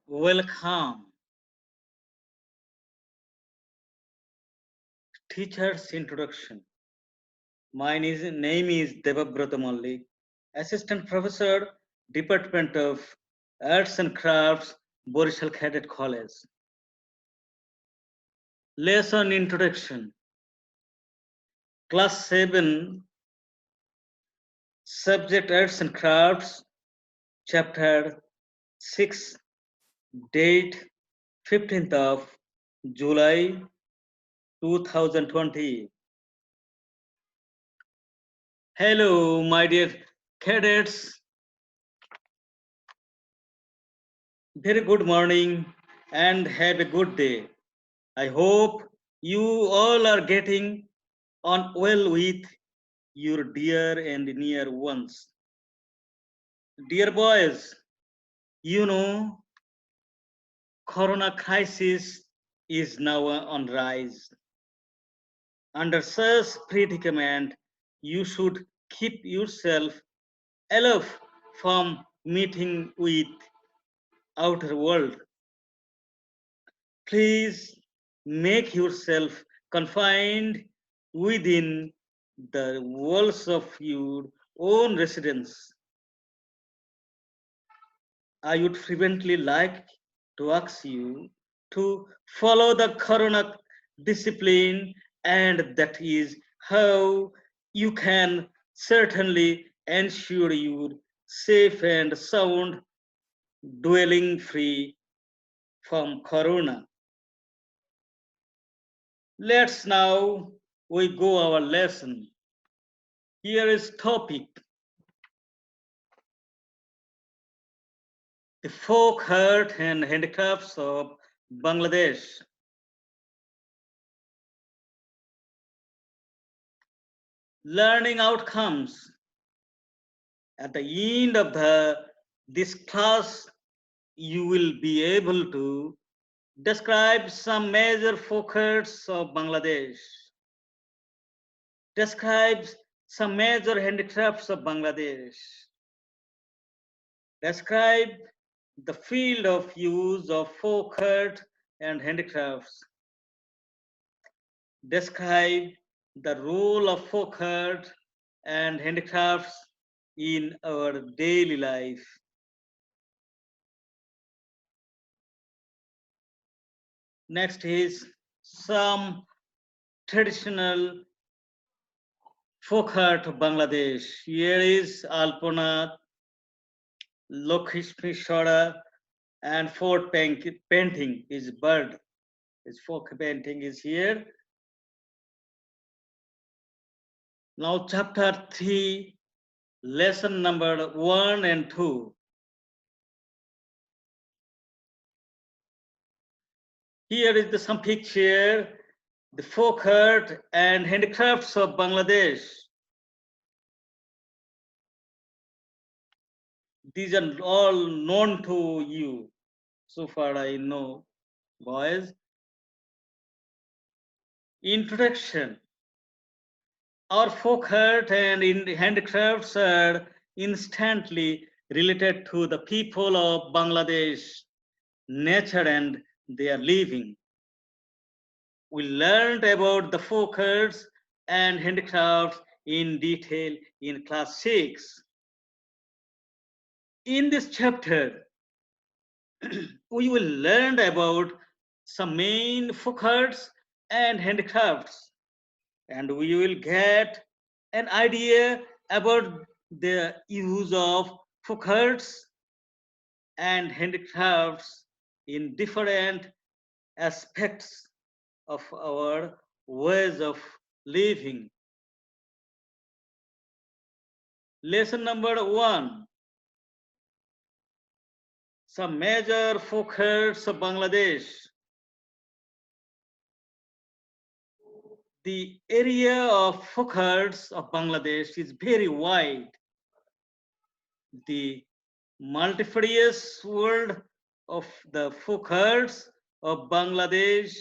Welcome. Teacher's Introduction. My name is Devabrata Mallik, Assistant Professor, Department of Arts and Crafts, Borishal Cadet College. Lesson Introduction. Class 7, Subject Arts and Crafts, Chapter 6, Date 15th of July 2020. Hello, my dear cadets. Very good morning and have a good day. I hope you all are getting on well with your dear and near ones. Dear boys, you know, Corona crisis is now on rise. Under such predicament, you should keep yourself aloof from meeting with outer world. Please make yourself confined within the walls of your own residence. I would frequently like to ask you to follow the Corona discipline, and that is how you can certainly ensure your safe and sound dwelling free from Corona. Let's now we go our lesson. Here is topic: the folk art and handicrafts of Bangladesh. Learning outcomes. At the end of this class, you will be able to describe some major folk arts of Bangladesh. Describe some major handicrafts of Bangladesh. Describe the field of use of folk art and handicrafts. Describe the role of folk art and handicrafts in our daily life. Next is some traditional folk art of Bangladesh. Here is Alpana, Lokhishmi Shora, and fort painting is bird. His folk painting is here. Now chapter 3, lesson number 1 and 2. Here is some picture, the folk art and handicrafts of Bangladesh. These are all known to you. So far I know, boys. Introduction. Our folk art and handicrafts are instantly related to the people of Bangladesh, nature and their living. We learned about the folk arts and handicrafts in detail in class 6. In this chapter, we will learn about some main folk arts and handicrafts, and we will get an idea about the use of folk arts and handicrafts in different aspects of our ways of living. Lesson number 1. Some major folk arts of Bangladesh. The area of folk arts of Bangladesh is very wide. The multifarious world of the folk arts of Bangladesh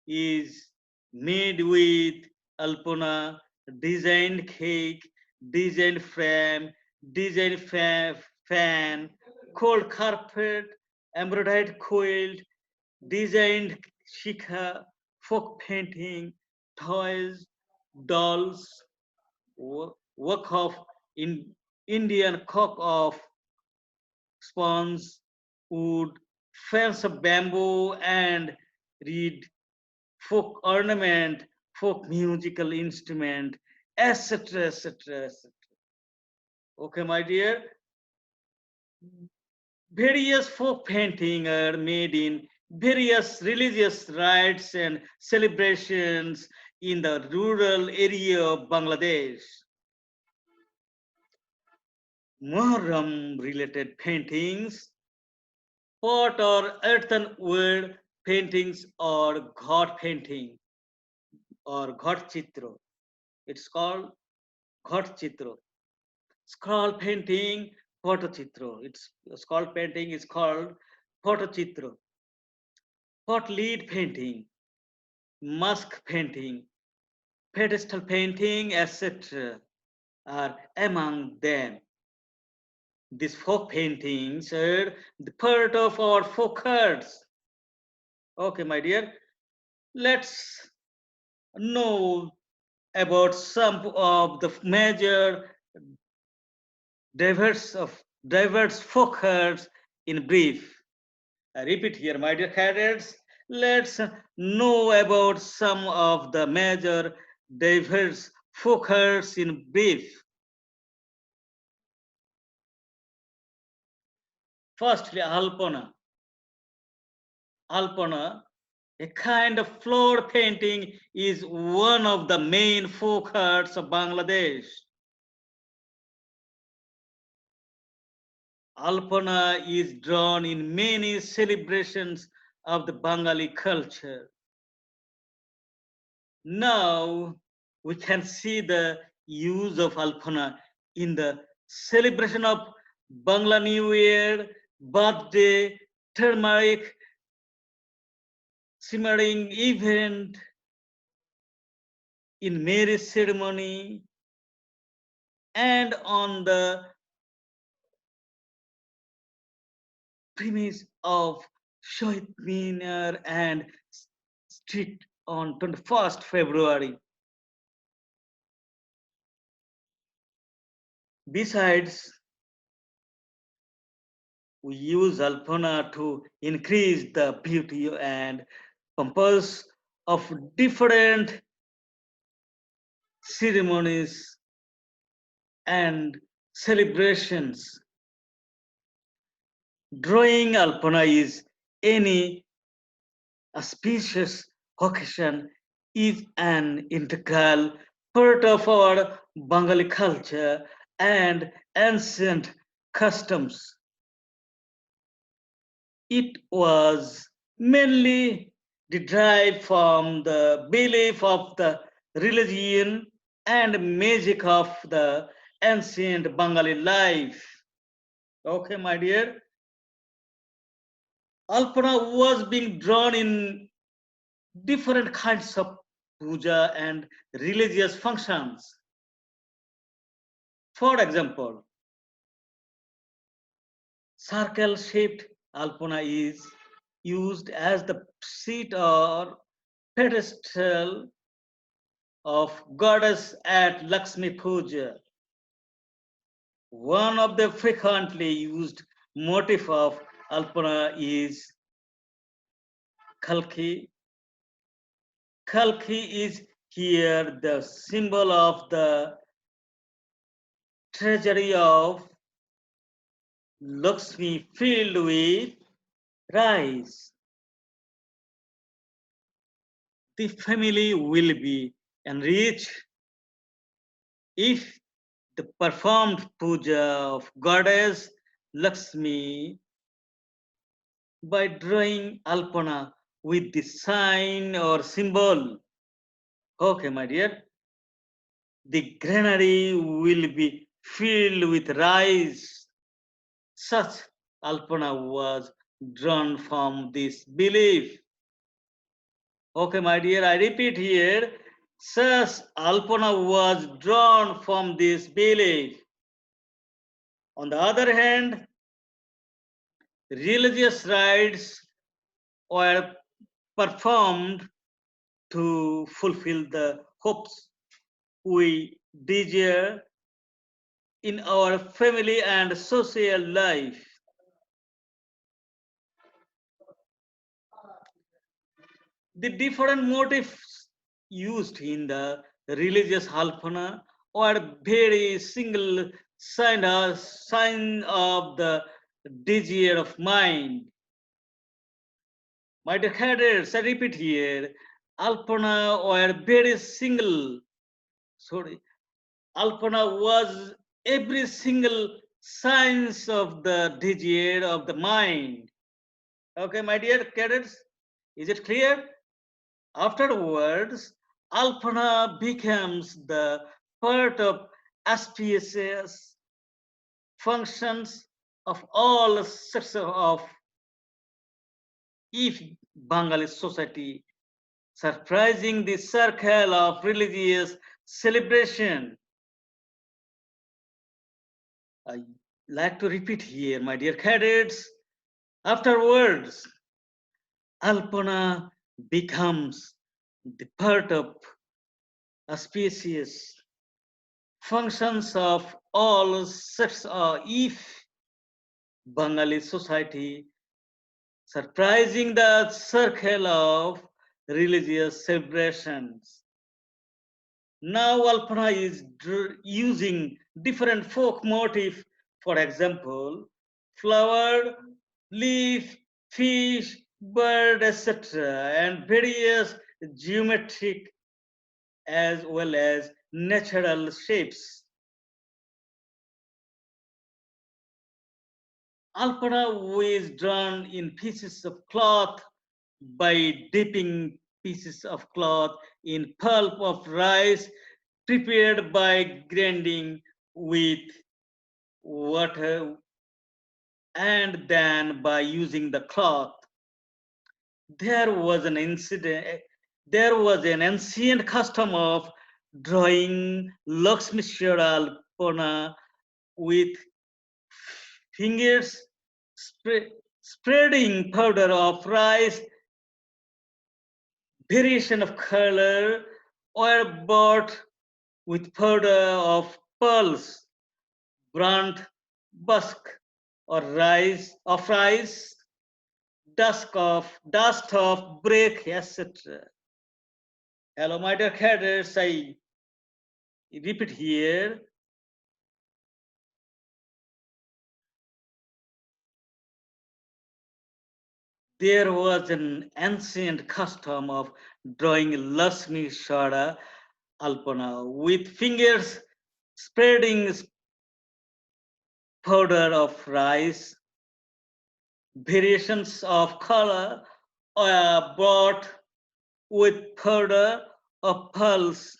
is made with alpana, designed cake, designed frame, designed fan, cold carpet, embroidered quilt, designed shikha, folk painting, toys, dolls, work of Indian cock of sponge, wood, fence of bamboo, and reed, folk ornament, folk musical instrument, etc., etc., etc. Okay, my dear. Various folk painting are made in various religious rites and celebrations in the rural area of Bangladesh. Muharram related paintings, pot or earthenware paintings or ghat painting or ghat chitra. It's called ghat chitra. Scroll painting, photochitra. It's scroll painting is called photochitra. Pot lead painting, mask painting, pedestal painting, etc. are among them. These folk paintings are the part of our folk arts. Okay, my dear, let's know about some of the major diverse folk arts in brief. I repeat here, my dear cadets, let's know about some of the major diverse folk arts in brief. Firstly, Alpana. Alpana, a kind of floor painting, is one of the main folk arts of Bangladesh. Alpana is drawn in many celebrations of the Bengali culture. Now we can see the use of Alpana in the celebration of Bangla New Year, birthday, turmeric, simmering event, in marriage ceremony, and on the premise of Shahid Minar and street on 21st February. Besides, we use Alpana to increase the beauty and purpose of different ceremonies and celebrations. Drawing Alpana is any auspicious occasion is an integral part of our Bengali culture and ancient customs. It was mainly derived from the belief of the religion and magic of the ancient Bengali life. Okay, my dear. Alpana was being drawn in different kinds of puja and religious functions. For example, circle shaped Alpana is used as the seat or pedestal of goddess at Lakshmi Puja. One of the frequently used motif of Alpana is Kalki. Kalki is here the symbol of the treasury of Lakshmi filled with rice. The family will be enriched if the performed puja of goddess Lakshmi by drawing Alpana with the sign or symbol. Okay, my dear, the granary will be filled with rice. Such Alpana was drawn from this belief. Okay, my dear, I repeat here, such Alpana was drawn from this belief. On the other hand, religious rites were performed to fulfill the hopes we desire in our family and social life. The different motifs used in the religious halpana were very single sign of the desire of mind. My dear cadets, I repeat here, Alpana were very single. Sorry, Alpana was every single signs of the desire of the mind. Okay, my dear cadets, is it clear? Afterwards, Alpana becomes the part of auspicious functions of all sects of if Bengali society, surprising the circle of religious celebration. I like to repeat here, my dear cadets. Afterwards, Alpana becomes the part of auspicious functions of all sects if Bengali society, surprising the circle of religious celebrations. Now Alpana is using different folk motif, for example, flower, leaf, fish, bird, etc., and various geometric as well as natural shapes. Alpana is drawn in pieces of cloth by dipping pieces of cloth in pulp of rice prepared by grinding with water and then by using the cloth. There was an incident, there was an ancient custom of drawing Lakshmi Alpana with fingers spreading powder of rice, variation of color, or bought with powder of pearls, burnt busk or rice, dust of brick, etc. Hello, my dear cadets, I repeat here. There was an ancient custom of drawing Lakshmi Shara Alpana with fingers spreading powder of rice, variations of color are brought with powder of pulse,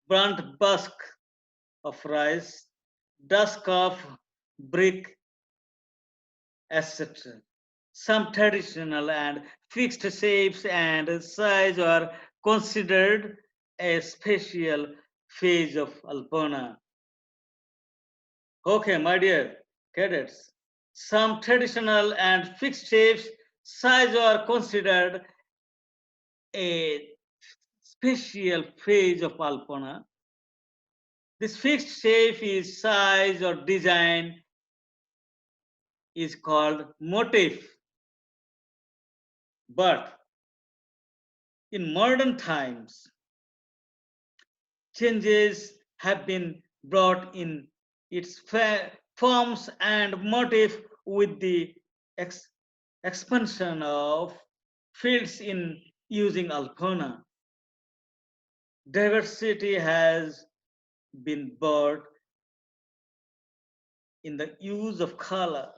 burnt busk of rice, dusk of brick, etc. Some traditional and fixed shapes and size are considered a special phase of Alpana. Okay, my dear cadets, some traditional and fixed shapes size are considered a special phase of Alpana. This fixed shape is size or design is called motif. But in modern times, changes have been brought in its forms and motif with the expansion of fields in using Alpana. Diversity has been brought in the use of color.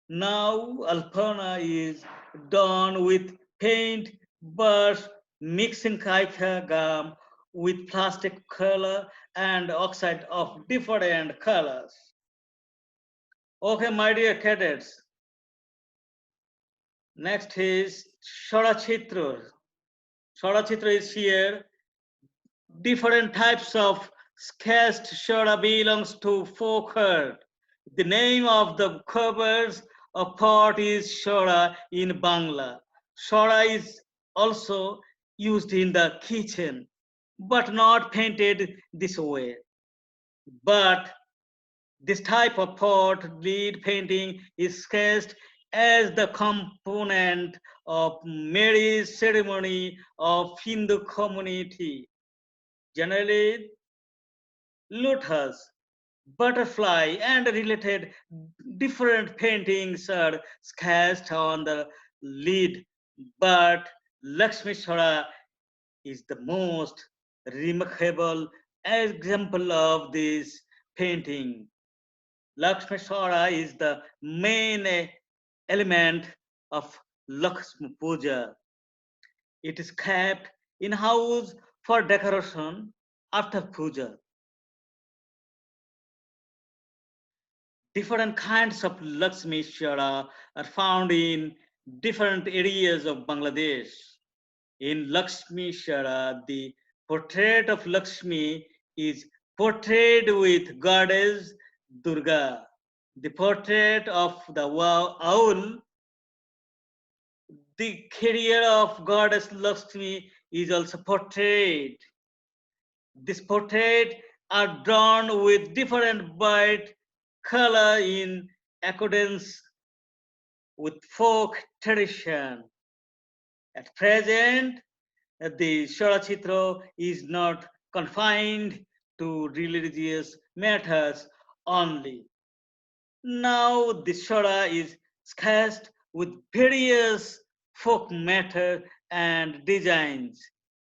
Now Alpana is done with paint, brush, mixing kaika gum with plastic color and oxide of different colors. Okay, my dear cadets. Next is Shorachitra. Shorachitra is here. Different types of sketched Shora belongs to folk art. The name of the covers of pot is shora in Bangla. Shora is also used in the kitchen, but not painted this way. But this type of pot lead painting is sketched as the component of marriage ceremony of Hindu community. Generally, lotus, butterfly, and related different paintings are sketched on the lid, but Lakshmi Shora is the most remarkable example of this painting. Lakshmi Shora is the main element of Lakshmi Puja. It is kept in house for decoration after puja. Different kinds of Lakshmi Shara are found in different areas of Bangladesh. In Lakshmi Shara, the portrait of Lakshmi is portrayed with goddess Durga. The portrait of the owl, the carrier of goddess Lakshmi, is also portrayed. This portrait are drawn with different bright color in accordance with folk tradition. At present, the Shorachitra is not confined to religious matters only. Now the Shora is sketched with various folk matter and designs.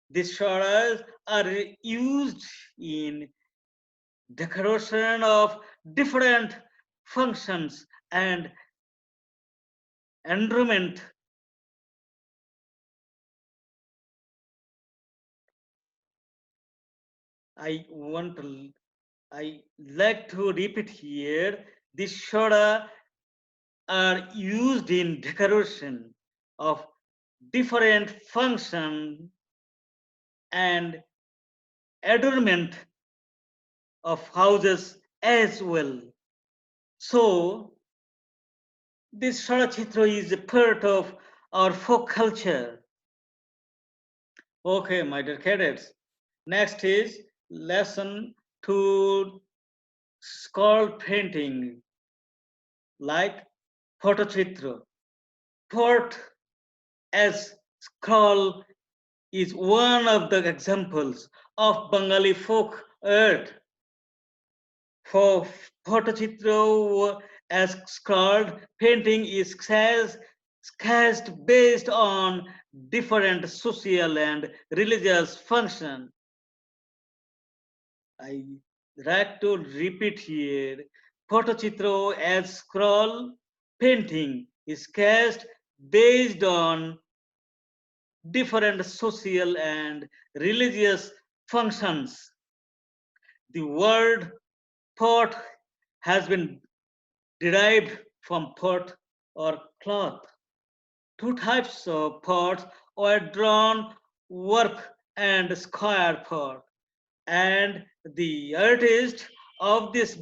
These Shoras are used in decoration of different functions and environment. I want to I like to repeat here, these shoda are used in decoration of different function and adornment of houses as well. So this Shorachitra is a part of our folk culture. Okay, my dear cadets. Next is lesson to skull painting like Photachitra. Pot as skull is one of the examples of Bengali folk art. For Photachitra as skull painting is sketched based on different social and religious function. I like to repeat here. Photachitra as scroll painting is cast based on different social and religious functions. The word pot has been derived from pot or cloth. Two types of pots were drawn work and square pot, and the artist of this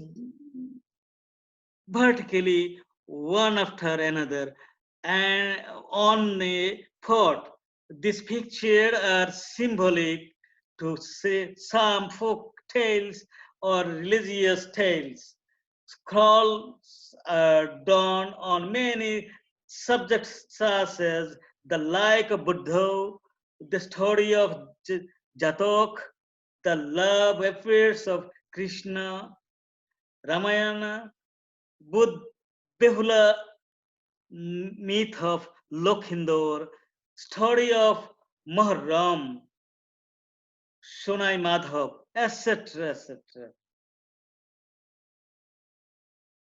vertically one after another and on a pot. This picture are symbolic to say some folk tales or religious tales. Scrolls are done on many subjects such as the life of Buddha, the story of Jatok, the love affairs of Krishna, Ramayana, Buddha, Behula myth of Lokhindor, story of Muharram, Sonai Madhav, etc. etc.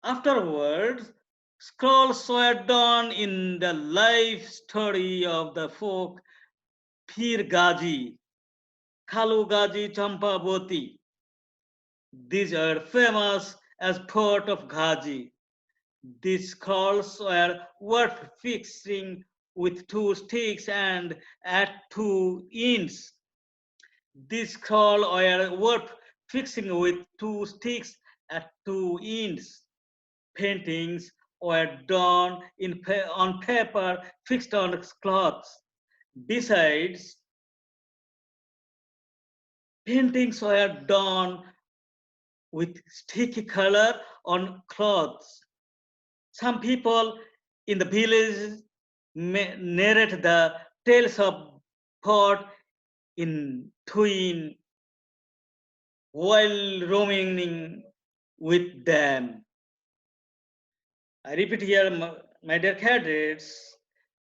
Afterwards, scrolls were done in the life story of the folk Pir Gaji, Kalu Gaji Champavati. These are famous as port of Ghazi. These scrolls were worth fixing with two sticks and at two ends. These scrolls were worth fixing with two sticks at two ends. paintings were drawn on paper fixed on cloths. Besides, paintings were drawn with sticky color on clothes. Some people in the village narrate the tales of pot in twin while roaming with them. I repeat here, my dear cadets,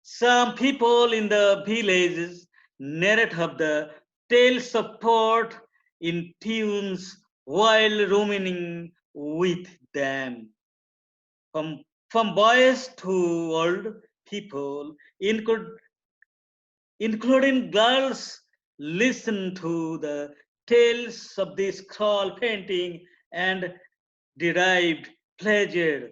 some people in the villages narrate of the tales of port in tunes while roaming with them. From boys to old people, including girls, listen to the tales of this scroll painting and derived pleasure.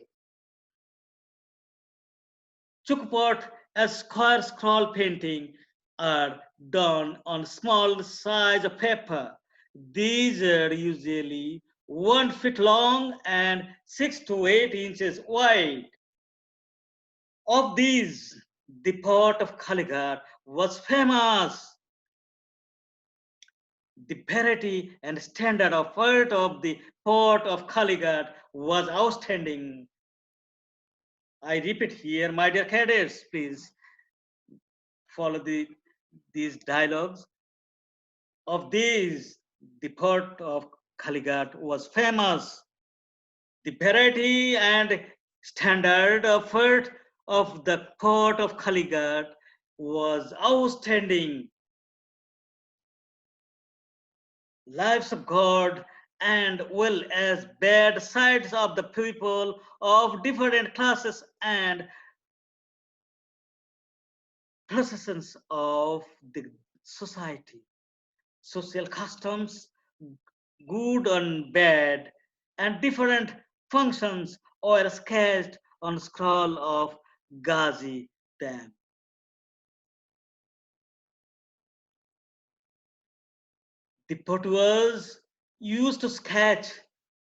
Chukpot, a square scroll painting, are done on small size of paper. These are usually 1 foot long and 6 to 8 inches wide. Of these, the port of Kalighat was famous. The variety and standard of art of the port of Kalighat was outstanding. I repeat here, my dear cadets, please follow these dialogues. Of these, the port of Kalighat was famous. The variety and standard of art of the port of Kalighat was outstanding. Lives of God and well as bad sides of the people of different classes and processions of the society, social customs, good and bad, and different functions are sketched on scroll of Ghazi Dam. The potwa's used to sketch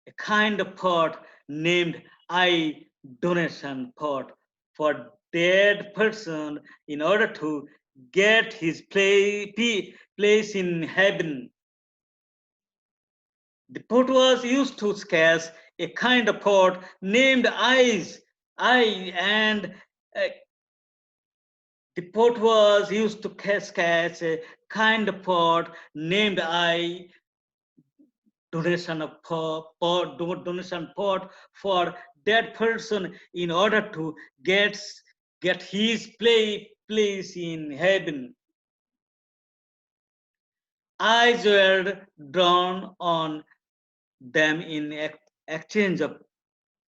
a kind of pot named I donation pot for dead person in order to get his place in heaven. The pot was used to sketch a kind of pot named I and uh, the pot was used to sketch a kind of pot named I donation pot for that person in order to get his place in heaven. Eyes were drawn on them in exchange of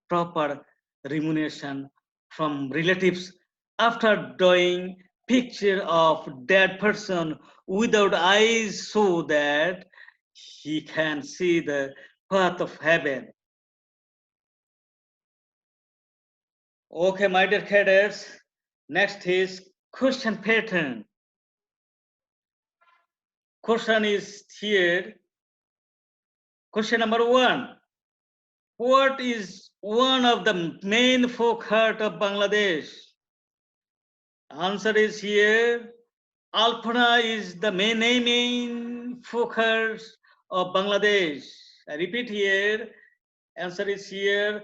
proper remuneration from relatives after drawing picture of dead person without eyes so that he can see the path of heaven. Okay, my dear cadets, next is question pattern. Question is here. Question number 1. What is one of the main folk art of Bangladesh? Answer is here. Alpana is the main folk art of Bangladesh. I repeat here. Answer is here.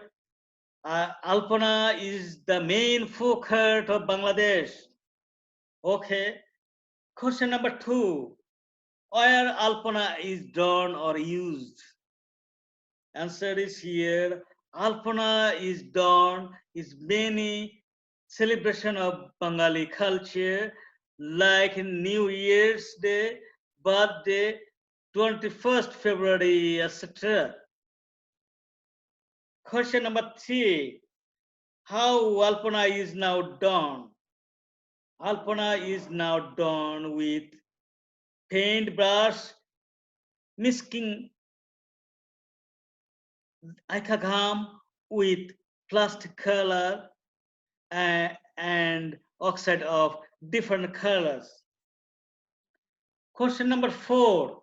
Alpana is the main folk art of Bangladesh. Okay. Question number 2. Where Alpana is drawn or used? Answer is here. Alpana is drawn is many celebration of Bengali culture like New Year's Day, birthday, 21st February, etc. Question number 3. How Alpana is now done? Alpana is now done with paintbrush, mixing ikagam with plastic color and oxide of different colors. Question number 4.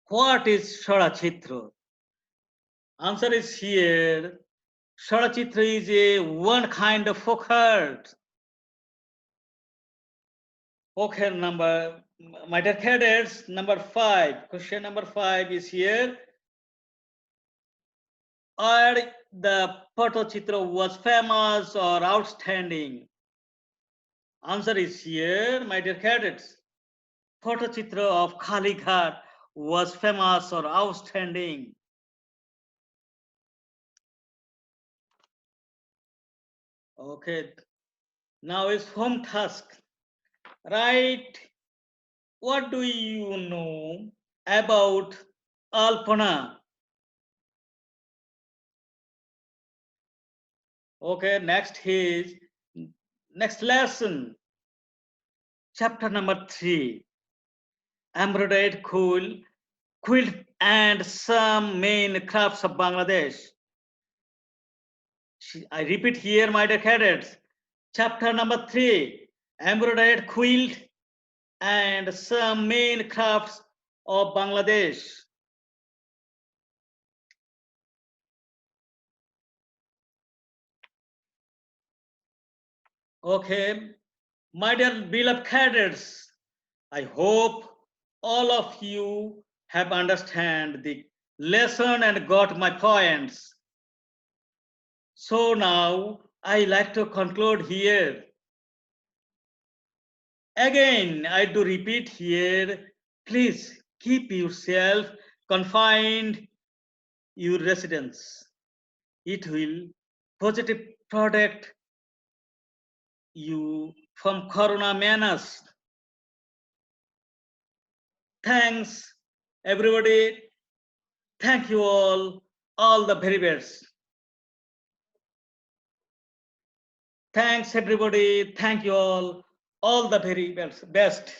What is Shara Chitra? Answer is here. Sharachitra is a one kind of folk art. Okay, my dear cadets, number 5. Question number 5 is here. Are the Patachitra was famous or outstanding? Answer is here, my dear cadets. Patachitra of Kalighat was famous or outstanding. Okay, now is home task. Write, what do you know about Alpana? Okay, next lesson, chapter number 3, embroidered quilt and some main crafts of Bangladesh. I repeat here, my dear cadets, chapter number 3, embroidered quilt and some main crafts of Bangladesh. Okay, my dear beloved cadets, I hope all of you have understand the lesson and got my points. So now I like to conclude here. Again, I do repeat here, please keep yourself confined your residence. It will positive protect you from corona menace. Thanks, everybody. Thank you all the very best. Thanks, everybody. Thank you all the very best.